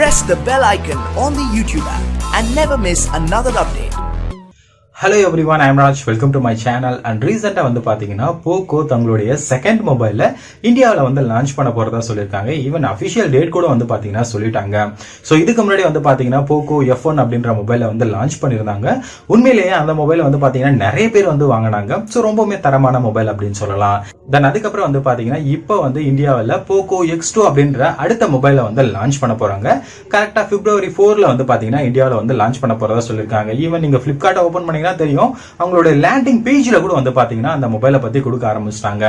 press the bell icon on the YouTube app and never miss another update. Hello everyone, I am Raj. Welcome to my channel. And recently வந்து பாத்தீங்கன்னா Poco தங்களுடைய second மொபைல்ல இந்தியாவில் வந்து launch பண்ண போறதா சொல்லியிருக்காங்க. ஈவன் அபிஷியல் டேட் கூட வந்து பாத்தீங்கன்னா சொல்லிட்டாங்க. ஸோ இதுக்கு முன்னாடி வந்து பாத்தீங்கன்னா Poco F1 அப்படின்ற மொபைலை வந்து லான்ச் பண்ணியிருந்தாங்க. உண்மையிலேயே அந்த மொபைல் வந்து பாத்தீங்கன்னா நிறைய பேர் வந்து வாங்கினாங்க. ஸோ ரொம்பவுமே தரமான மொபைல் அப்படின்னு சொல்லலாம். தென் அதுக்கப்புறம் வந்து பாத்தீங்கன்னா இப்போ வந்து இந்தியாவில் Poco X2 அப்படின்ற அடுத்த மொபைலை வந்து லான்ச் பண்ண போறாங்க. கரெக்டா February 4ல வந்து பாத்தீங்கன்னா இந்தியாவில் வந்து லான்ச் பண்ண போறதா சொல்லியிருக்காங்க. ஈவன் நீங்க Flipkart ஓபன் பண்ணீங்கன்னா தெரியும், அவங்களோட லேண்டிங் பேஜ்ல கூட வந்து பாத்தீங்கன்னா அந்த மொபைலை பத்தி கொடுக்க ஆரம்பிச்சிட்டாங்க.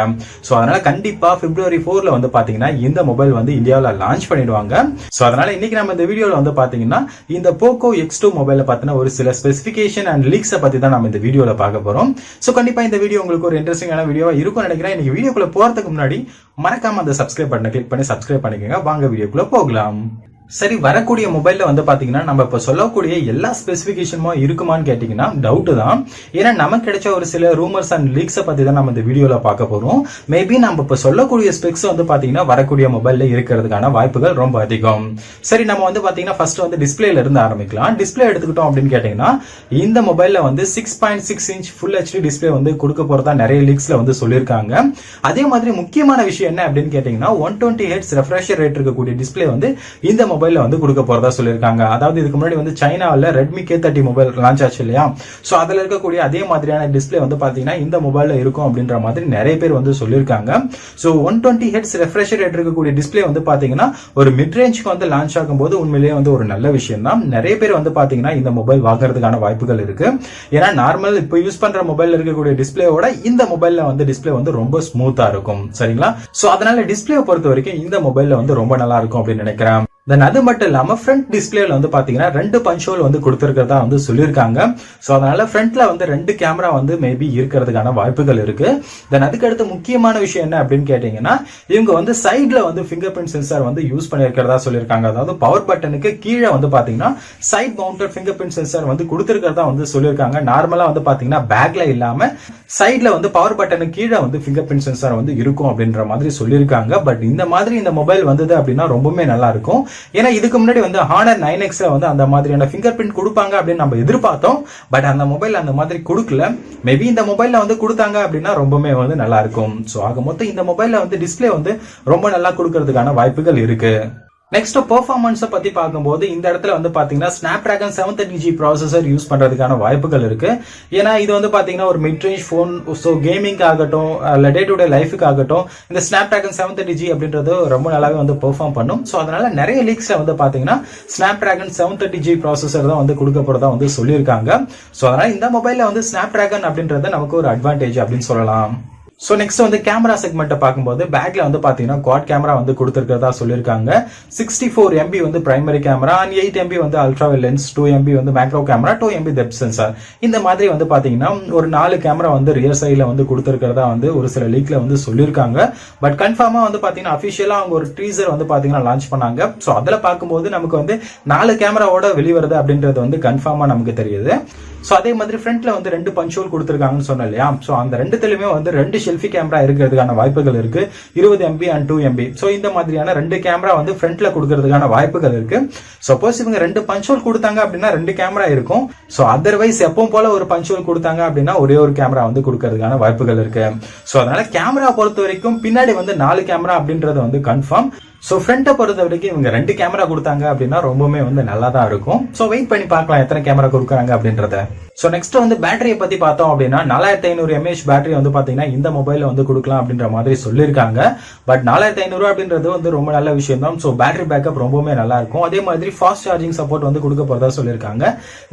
சோ அதனால கண்டிப்பா February 4ல வந்து பாத்தீங்கன்னா இந்த மொபைல் வந்து இந்தியாவில் லான்ச் பண்ணிடுவாங்க. சோ அதனால இன்னைக்கு நம்ம இந்த வீடியோல வந்து பாத்தீங்கன்னா இந்த Poco X2 மொபைலை பத்தின ஒரு சில ஸ்பெசிபிகேஷன் அண்ட் லீக்ஸை பத்தி தான் நம்ம இந்த வீடியோல பார்க்க போறோம். சோ கண்டிப்பா இந்த வீடியோ உங்களுக்கு ஒரு இன்ட்ரெஸ்டிங்கான வீடியோவா இருக்கும் நினைக்கிறேன். இன்னைக்கு வீடியோக்குள்ள போறதுக்கு முன்னாடி மறக்காம அந்த சப்ஸ்கிரைப் பட்டனை கிளிக் பண்ணி சப்ஸ்கிரைப் பண்ணிக்கோங்க. வாங்க வீடியோக்குள்ள போகலாம். சரி, வரக்கூடிய மொபைல்ல வந்து பாத்தீங்கன்னா நம்ம இப்ப சொல்லக்கூடிய எல்லா ஸ்பெசிபிகேஷனும் இருக்குமான்னு கேட்டீங்கன்னா டவுட் தான். ஏன்னா நமக்கு கிடைச்ச ஒரு சில ரூமர்ஸ் அண்ட் லீக்ஸை பத்தி தான் நம்ம இந்த வீடியோல பார்க்க போறோம். மேபி நம்ம இப்ப சொல்லக்கூடிய ஸ்பெக்ஸ் வந்து பாத்தீங்கன்னா வரக்கூடிய மொபைல்ல இருக்கிறதுக்கான வாய்ப்புகள் ரொம்ப அதிகம். சரி, நம்ம வந்து பாத்தீங்கன்னா ஃபர்ஸ்ட் வந்து டிஸ்பிளேல இருந்து ஆரம்பிக்கலாம். டிஸ்பிளே எடுத்துக்கிட்டோம் அப்படின்னு கேட்டீங்கன்னா இந்த மொபைல்ல வந்து 6.6 இன்ச் ஃபுல் HD டிஸ்பிளே வந்து கொடுக்க போறதா நிறைய லீக்ஸ்ல வந்து சொல்லியிருக்காங்க. அதே மாதிரி முக்கியமான விஷயம் என்ன அப்படின்னு கேட்டீங்கன்னா 120 Hz ரெஃப்ரெஷ் ரேட் இருக்கக்கூடிய டிஸ்பிளே வந்து இந்த மொபைல்ல வந்து கொடுக்க போறதா சொல்லியிருக்காங்க. அதாவது இதுக்கு முன்னாடி வந்து சைனாவில் Redmi K30 மொபைல் லான்ச் ஆச்சு இல்லையா? சோ அதுல இருக்கக்கூடிய அதே மாதிரியான டிஸ்பிளே வந்து பாத்தீங்கன்னா இந்த மொபைல்ல இருக்கும் அப்படின்ற மாதிரி நிறைய பேர் வந்து சொல்லியிருக்காங்க. சோ 120 Hz ரெஃப்ரெஷ் ரேட் இருக்கக்கூடிய டிஸ்பிளே வந்து பாத்தீங்கன்னா ஒரு மிட் ரேஞ்சுக்கு வந்து லான்ச் ஆகும்போது உண்மையிலேயே வந்து ஒரு நல்ல விஷயம் தான். நிறைய பேர் வந்து பாத்தீங்கன்னா இந்த மொபைல் வாங்குறதுக்கான வாய்ப்புகள் இருக்கு. ஏன்னா நார்மல் இப்போ யூஸ் பண்ற மொபைல்ல இருக்கக்கூடிய டிஸ்பிளேவோட இந்த மொபைல்ல வந்து டிஸ்பிளே வந்து ரொம்ப ஸ்மூத்தா இருக்கும். சரிங்களா? சோ அதனால டிஸ்பிளே பொறுத்த வரைக்கும் இந்த மொபைல்ல வந்து ரொம்ப நல்லா இருக்கும் அப்படின்னு நினைக்கிறேன். தென் அது மட்டும் இல்லாம ஃப்ரண்ட் டிஸ்பிளேல வந்து பாத்தீங்கன்னா 2 பஞ்ச் ஹோல் வந்து கொடுத்திருக்கிறதா வந்து சொல்லியிருக்காங்க. சோ அதனால ஃப்ரண்ட்ல வந்து 2 கேமரா வந்து மேபி இருக்கிறதுக்கான வாய்ப்புகள் இருக்கு. தென் அதுக்கு அடுத்து முக்கியமான விஷயம் என்ன அப்படின்னு கேட்டீங்கன்னா இவங்க வந்து சைட்ல வந்து ஃபிங்கர்பிரிண்ட் சென்சார் வந்து யூஸ் பண்ணிருக்கிறதா சொல்லியிருக்காங்க. அதாவது பவர் பட்டனுக்கு கீழே வந்து பாத்தீங்கன்னா சைட் மவுண்டட் ஃபிங்கர்பிரிண்ட் சென்சார் வந்து கொடுத்திருக்கிறதா வந்து சொல்லியிருக்காங்க. நார்மலா வந்து பாத்தீங்கன்னா பேக்ல இல்லாம சைட்ல வந்து பவர் பட்டனுக்கு கீழே வந்து ஃபிங்கர்பிரிண்ட் சென்சார் வந்து இருக்கும் அப்படின்ற மாதிரி சொல்லியிருக்காங்க. பட் இந்த மாதிரி இந்த மொபைல் வந்தது அப்படின்னா ரொம்பவே நல்லா இருக்கும். ஏன்னா இதுக்கு முன்னாடி வந்து Honor 9Xல வந்து அந்த மாதிரியான ஃபிங்கர் பிரிண்ட் கொடுப்பாங்க அப்படின்னு நம்ம எதிர்பார்த்தோம். பட் அந்த மொபைல் அந்த மாதிரி கொடுக்கல. மேபி இந்த மொபைல்ல வந்து கொடுத்தாங்க அப்படின்னா ரொம்பவே வந்து நல்லா இருக்கும். சோ ஆக மொத்தம் இந்த மொபைல்ல வந்து டிஸ்பிளே வந்து ரொம்ப நல்லா கொடுக்கறதுக்கான வாய்ப்புகள் இருக்கு. நெக்ஸ்ட் பெர்ஃபார்மன்ஸை பத்தி பார்க்கும்போது இந்த இடத்துல வந்து பாத்தீங்கன்னா Snapdragon 730G ப்ராசஸர் யூஸ் பண்றதுக்கான வாய்ப்புகள் இருக்கு. ஏன்னா இது வந்து பாத்தீங்கன்னா ஒரு mid range phone. So gaming ஆகட்டும் இல்ல டே டு டே லைஃபுக்கு ஆகட்டும் இந்த Snapdragon 730G அப்படின்றது ரொம்ப நல்லாவே வந்து பெர்ஃபார்ம் பண்ணும். ஸோ அதனால நிறைய லீக்ஸ்ல வந்து பாத்தீங்கன்னா Snapdragon 730G ப்ராசஸர் தான் வந்து கொடுக்க போறதா வந்து சொல்லியிருக்காங்க. ஸோ அதனால இந்த மொபைல்ல வந்து Snapdragon அப்படின்றது நமக்கு ஒரு அட்வான்டேஜ் அப்படின்னு சொல்லலாம். சோ நெக்ஸ்ட் வந்து கேமரா செக்மெண்ட் பார்க்கும்போது பேக்ல வந்து பாத்தீங்கன்னா குவாட் கேமரா வந்து கொடுத்திருக்கிறதா சொல்லியிருக்காங்க. 64 MB வந்து பிரைமரி கேமரா அண்ட் 8 MB வந்து அல்ட்ரா வைட் லென்ஸ், 2 MB வந்து macro camera, 2 MB depth sensor. இந்த மாதிரி வந்து பாத்தீங்கன்னா ஒரு 4 கேமரா வந்து ரியர் சைட்ல வந்து கொடுத்திருக்கிறதா வந்து ஒரு சில லீக்ல வந்து சொல்லியிருக்காங்க. பட் கன்ஃபார்மா வந்து பாத்தீங்கன்னா அபிஷியலா அவங்க ஒரு ட்ரீசர் வந்து பாத்தீங்கன்னா லான்ச் பண்ணாங்க. சோ அதுல பார்க்கும்போது நமக்கு வந்து 4 கேமராவோட வெளிவருது அப்படின்றது வந்து கன்ஃபார்மா நமக்கு தெரியுது. சோ அதே மாதிரி ஃப்ரண்ட்ல வந்து 2 பஞ்ச் ஹோல் கொடுத்திருக்காங்கன்னு சொன்னேன் இல்லையா? சோ அந்த ரெண்டுத்துலயுமே வந்து 2 செல்ஃபி கேமரா இருக்கிறதுக்கான வாய்ப்புகள் இருக்கு. 20 MB அண்ட் 2 MB. சோ இந்த மாதிரியான 2 கேமரா வந்து ஃப்ரண்ட்ல கொடுக்கறதுக்கான வாய்ப்புகள் இருக்கு. சப்போஸ் இவங்க 2 பஞ்ச் ஹோல் கொடுத்தாங்க அப்படின்னா 2 கேமரா இருக்கும். சோ அதர்வைஸ் எப்பவும் போல ஒரு பஞ்ச் ஹோல் கொடுத்தாங்க அப்படின்னா ஒரே ஒரு கேமரா வந்து கொடுக்கறதுக்கான வாய்ப்புகள் இருக்கு. சோ அதனால கேமரா பொறுத்த வரைக்கும் பின்னாடி வந்து 4 கேமரா அப்படின்றது வந்து கன்ஃபார்ம். சோ ஃப்ரண்ட்டை பொறுத்த வரைக்கும் இவங்க 2 கேமரா கொடுத்தாங்க அப்படின்னா ரொம்பவே வந்து நல்லா தான் இருக்கும். சோ வெயிட் பண்ணி பார்க்கலாம் எத்தனை கேமரா கொடுக்குறாங்க அப்படின்றத. சோ நெக்ஸ்ட் வந்து பேட்டரியை பத்தி பார்த்தோம் அப்படின்னா 4500 mAh பேட்டரி வந்து பாத்தீங்கன்னா இந்த மொபைல்ல வந்து கொடுக்கலாம் அப்படின்ற மாதிரி சொல்லியிருக்காங்க. பட் 4500 அப்படின்றது வந்து ரொம்ப நல்ல விஷயம் தான். சோ பேட்டரி பேக்கப் ரொம்பவே நல்லா இருக்கும். அதே மாதிரி ஃபாஸ்ட் சார்ஜிங் சப்போர்ட் வந்து கொடுக்க போறதா சொல்லியிருக்காங்க.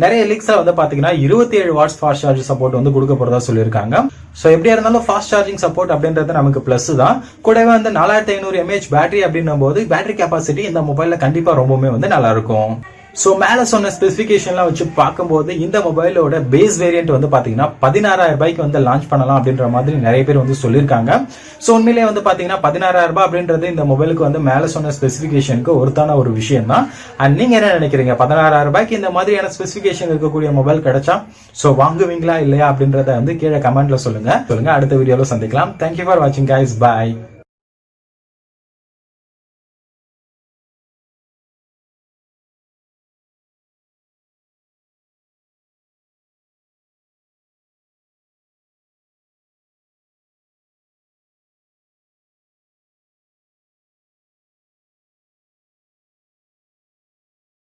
நிறைய லீக்ஸ்ல வந்து பாத்தீங்கன்னா 27 வாட்ஸ் ஃபாஸ்ட் சார்ஜ் சப்போர்ட் வந்து கொடுக்க போறதா சொல்லியிருக்காங்க. சோ எப்படியா இருந்தாலும் ஃபாஸ்ட் சார்ஜிங் சப்போர்ட் அப்படின்றது நமக்கு பிளஸ் தான். கூடவே வந்து 4500 mAh பேட்டரி அப்படின்னும் போது பேட்டரி கெபாசிட்டி இந்த மொபைல்ல கண்டிப்பா ரொம்பவே வந்து நல்லா இருக்கும். சோ மேல சொன்ன ஸ்பெசிபிகேஷன்லாம் வச்சு பார்க்கும்போது இந்த மொபைலோட பேஸ் வேரியன்ட் வந்து பாத்தீங்கன்னா 16000 ரூபாய்க்கு வந்து லான்ச் பண்ணலாம் அப்படின்ற மாதிரி நிறைய பேர் வந்து சொல்லியிருக்காங்க. சோ உண்மையிலேயே வந்து பாத்தீங்கன்னா 16000 ரூபாய் அப்படின்றது இந்த மொபைலுக்கு வந்து மேல சொன்ன ஸ்பெசிபிகேஷனுக்கு ஒருத்தான ஒரு விஷயம் தான். அண்ட் நீங்க என்ன நினைக்கிறீங்க? 16000 ரூபாய்க்கு இந்த மாதிரியான ஸ்பெசிபிகேஷன் இருக்கக்கூடிய மொபைல் கிடைச்சா சோ வாங்குவீங்களா இல்லையா அப்படின்றத வந்து கீழே கமெண்ட்ல சொல்லுங்க. அடுத்த வீடியோல சந்திக்கலாம். தேங்க்யூ ஃபார் வாட்சிங் கைஸ். பாய்.